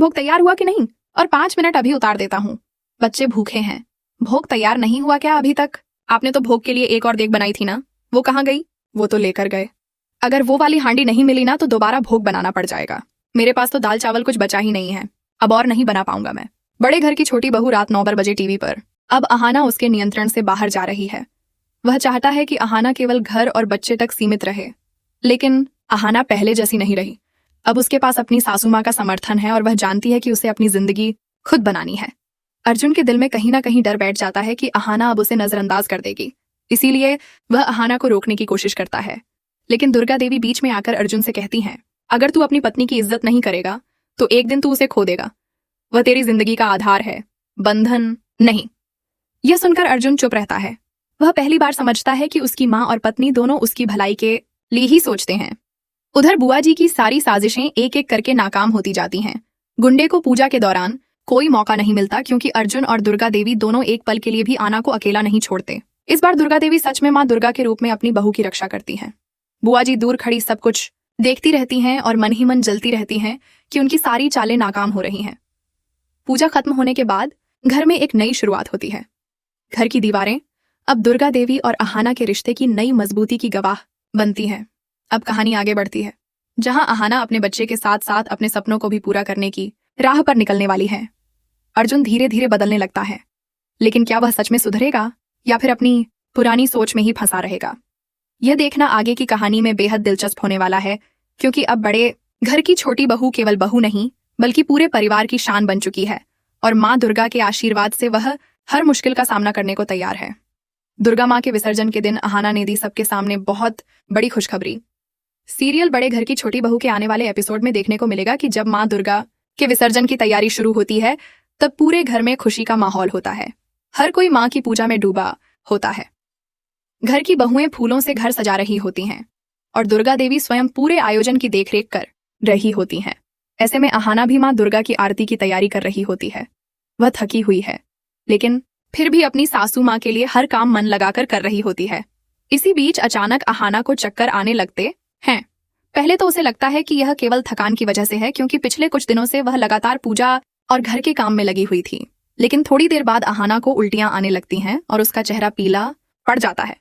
भोग तैयार हुआ कि नहीं? और 5 मिनट अभी उतार देता हूँ। बच्चे भूखे हैं। भोग तैयार नहीं हुआ क्या अभी तक? आपने तो भोग के लिए एक और देग बनाई थी ना, वो कहाँ गई? वो तो लेकर गए। अगर वो वाली हांडी नहीं मिली ना तो दोबारा भोग बनाना पड़ जाएगा। मेरे पास तो दाल चावल कुछ बचा ही नहीं है, अब और नहीं बना पाऊंगा मैं। बड़े घर की छोटी बहू रात 9 बजे टीवी पर। अब अहाना उसके नियंत्रण से बाहर जा रही है। वह चाहता है कि अहाना केवल घर और बच्चे तक सीमित रहे, लेकिन अहाना पहले जैसी नहीं रही। अब उसके पास अपनी सासू माँ का समर्थन है और वह जानती है कि उसे अपनी जिंदगी खुद बनानी है। अर्जुन के दिल में कहीं ना कहीं डर बैठ जाता है कि अहाना अब उसे नजरअंदाज कर देगी, इसीलिए वह अहाना को रोकने की कोशिश करता है। लेकिन दुर्गा देवी बीच में आकर अर्जुन से कहती हैं, अगर तू अपनी पत्नी की इज्जत नहीं करेगा तो एक दिन तू उसे खो देगा। वह तेरी जिंदगी का आधार है, बंधन नहीं। यह सुनकर अर्जुन चुप रहता है। वह पहली बार समझता है कि उसकी माँ और पत्नी दोनों उसकी भलाई के लिए ही सोचते हैं। उधर बुआ जी की सारी साजिशें एक एक करके नाकाम होती जाती हैं। गुंडे को पूजा के दौरान कोई मौका नहीं मिलता, क्योंकि अर्जुन और दुर्गा देवी दोनों एक पल के लिए भी आना को अकेला नहीं छोड़ते। इस बार दुर्गा देवी सच में माँ दुर्गा के रूप में अपनी बहू की रक्षा करती हैं। बुआ जी दूर खड़ी सब कुछ देखती रहती हैं और मन ही मन जलती रहती हैं कि उनकी सारी चालें नाकाम हो रही हैं। पूजा खत्म होने के बाद घर में एक नई शुरुआत होती है। घर की दीवारें अब दुर्गा देवी और अहाना के रिश्ते की नई मजबूती की गवाह बनती हैं। अब कहानी आगे बढ़ती है, जहां अहाना अपने बच्चे के साथ साथ अपने सपनों को भी पूरा करने की राह पर निकलने वाली है। अर्जुन धीरे धीरे बदलने लगता है, लेकिन क्या वह सच में सुधरेगा या फिर अपनी पुरानी सोच में ही फंसा रहेगा? यह देखना आगे की कहानी में बेहद दिलचस्प होने वाला है, क्योंकि अब बड़े घर की छोटी बहू केवल बहू नहीं बल्कि पूरे परिवार की शान बन चुकी है और माँ दुर्गा के आशीर्वाद से वह हर मुश्किल का सामना करने को तैयार है। दुर्गा माँ के विसर्जन के दिन अहाना ने दी सबके सामने बहुत बड़ी खुशखबरी। सीरियल बड़े घर की छोटी बहू के आने वाले एपिसोड में देखने को मिलेगा कि जब माँ दुर्गा के विसर्जन की तैयारी शुरू होती है तब पूरे घर में खुशी का माहौल होता है। हर कोई माँ की पूजा में डूबा होता है। घर की बहुएं फूलों से घर सजा रही होती हैं और दुर्गा देवी स्वयं पूरे आयोजन की देखरेख कर रही होती हैं। ऐसे में अहाना भी माँ दुर्गा की आरती की तैयारी कर रही होती है। वह थकी हुई है, लेकिन फिर भी अपनी सासू माँ के लिए हर काम मन लगाकर कर रही होती है। इसी बीच अचानक अहाना को चक्कर आने लगते हैं। पहले तो उसे लगता है कि यह केवल थकान की वजह से है, क्योंकि पिछले कुछ दिनों से वह लगातार पूजा और घर के काम में लगी हुई थी। लेकिन थोड़ी देर बाद अहाना को उल्टियां आने लगती हैं और उसका चेहरा पीला पड़ जाता है।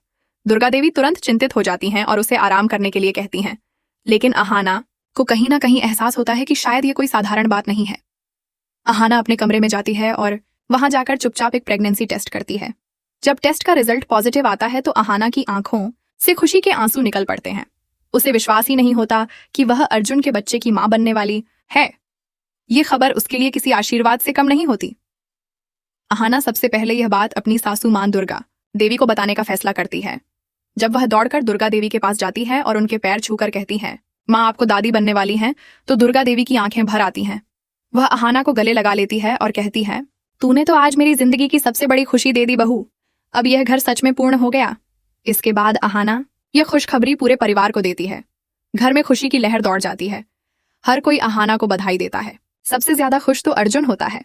दुर्गा देवी तुरंत चिंतित हो जाती हैं और उसे आराम करने के लिए कहती हैं, लेकिन अहाना को कहीं ना कहीं एहसास होता है कि शायद ये कोई साधारण बात नहीं है। अहाना अपने कमरे में जाती है और वहां जाकर चुपचाप एक प्रेगनेंसी टेस्ट करती है। जब टेस्ट का रिजल्ट पॉजिटिव आता है तो अहाना की आंखों से खुशी के आंसू निकल पड़ते हैं। उसे विश्वास ही नहीं होता कि वह अर्जुन के बच्चे की मां बनने वाली है। ये खबर उसके लिए किसी आशीर्वाद से कम नहीं होती। अहाना सबसे पहले यह बात अपनी सासू मां दुर्गा देवी को बताने का फैसला करती है। जब वह दौड़कर दुर्गा देवी के पास जाती है और उनके पैर छूकर कहती है, माँ आपको दादी बनने वाली हैं, तो दुर्गा देवी की आंखें भर आती हैं। वह अहाना को गले लगा लेती है और कहती है, तूने तो आज मेरी जिंदगी की सबसे बड़ी खुशी दे दी बहू। अब यह घर सच में पूर्ण हो गया। इसके बाद अहाना यह खुशखबरी पूरे परिवार को देती है। घर में खुशी की लहर दौड़ जाती है। हर कोई अहाना को बधाई देता है। सबसे ज्यादा खुश तो अर्जुन होता है।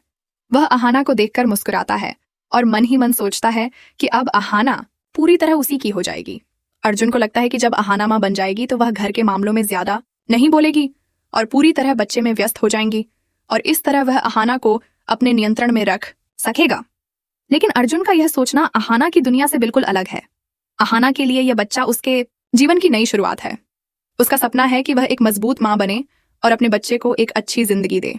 वह अहाना को देखकर मुस्कुराता है और मन ही मन सोचता है कि अब अहाना पूरी तरह उसी की हो जाएगी। अर्जुन को लगता है कि जब अहाना माँ बन जाएगी तो वह घर के मामलों में ज्यादा नहीं बोलेगी और पूरी तरह बच्चे में व्यस्त हो जाएंगी और इस तरह वह अहाना को अपने नियंत्रण में रख सकेगा। लेकिन अर्जुन का यह सोचना अहाना की दुनिया से बिल्कुल अलग है। अहाना के लिए यह बच्चा उसके जीवन की नई शुरुआत है। उसका सपना है कि वह एक मजबूत माँ बने और अपने बच्चे को एक अच्छी जिंदगी दे।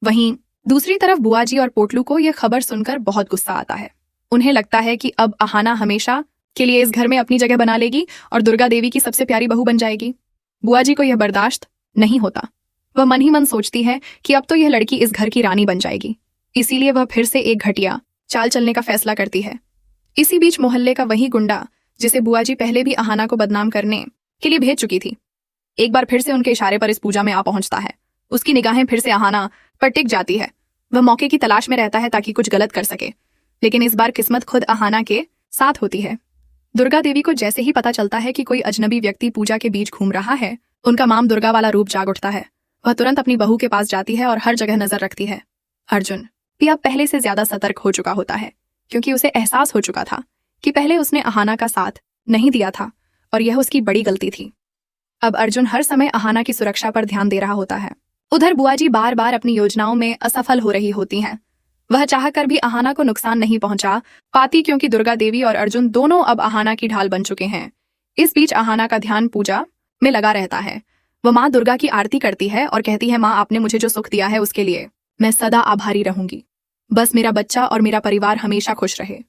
वहीं दूसरी तरफ बुआ जी और पोटलू को यह खबर सुनकर बहुत गुस्सा आता है। उन्हें लगता है कि अब अहाना हमेशा के लिए इस घर में अपनी जगह बना लेगी और दुर्गा देवी की सबसे प्यारी बहू बन जाएगी। बुआ जी को यह बर्दाश्त नहीं होता। वह मन ही मन सोचती है कि अब तो यह लड़की इस घर की रानी बन जाएगी। इसीलिए वह फिर से एक घटिया चाल चलने का फैसला करती है। इसी बीच मोहल्ले का वही गुंडा जिसे बुआ जी पहले भी अहाना को बदनाम करने के लिए भेज चुकी थी, एक बार फिर से उनके इशारे पर इस पूजा में आ पहुंचता है। उसकी निगाहें फिर से अहाना पर टिक जाती है। वह मौके की तलाश में रहता है ताकि कुछ गलत कर सके, लेकिन इस बार किस्मत खुद अहाना के साथ होती है। दुर्गा देवी को जैसे ही पता चलता है कि कोई अजनबी व्यक्ति पूजा के बीच घूम रहा है, उनका माम दुर्गा वाला रूप जाग उठता है। वह तुरंत अपनी बहू के पास जाती है और हर जगह नजर रखती है। अर्जुन भी अब पहले से ज्यादा सतर्क हो चुका होता है, क्योंकि उसे एहसास हो चुका था कि पहले उसने अहाना का साथ नहीं दिया था और यह उसकी बड़ी गलती थी। अब अर्जुन हर समय अहाना की सुरक्षा पर ध्यान दे रहा होता है। उधर बुआ जी बार बार अपनी योजनाओं में असफल हो रही होती हैं। वह चाहकर भी आहाना को नुकसान नहीं पहुंचा पाती क्योंकि दुर्गा देवी और अर्जुन दोनों अब आहाना की ढाल बन चुके हैं। इस बीच आहाना का ध्यान पूजा में लगा रहता है। वह माँ दुर्गा की आरती करती है और कहती है, माँ आपने मुझे जो सुख दिया है उसके लिए मैं सदा आभारी रहूंगी। बस मेरा बच्चा और मेरा परिवार हमेशा खुश रहे।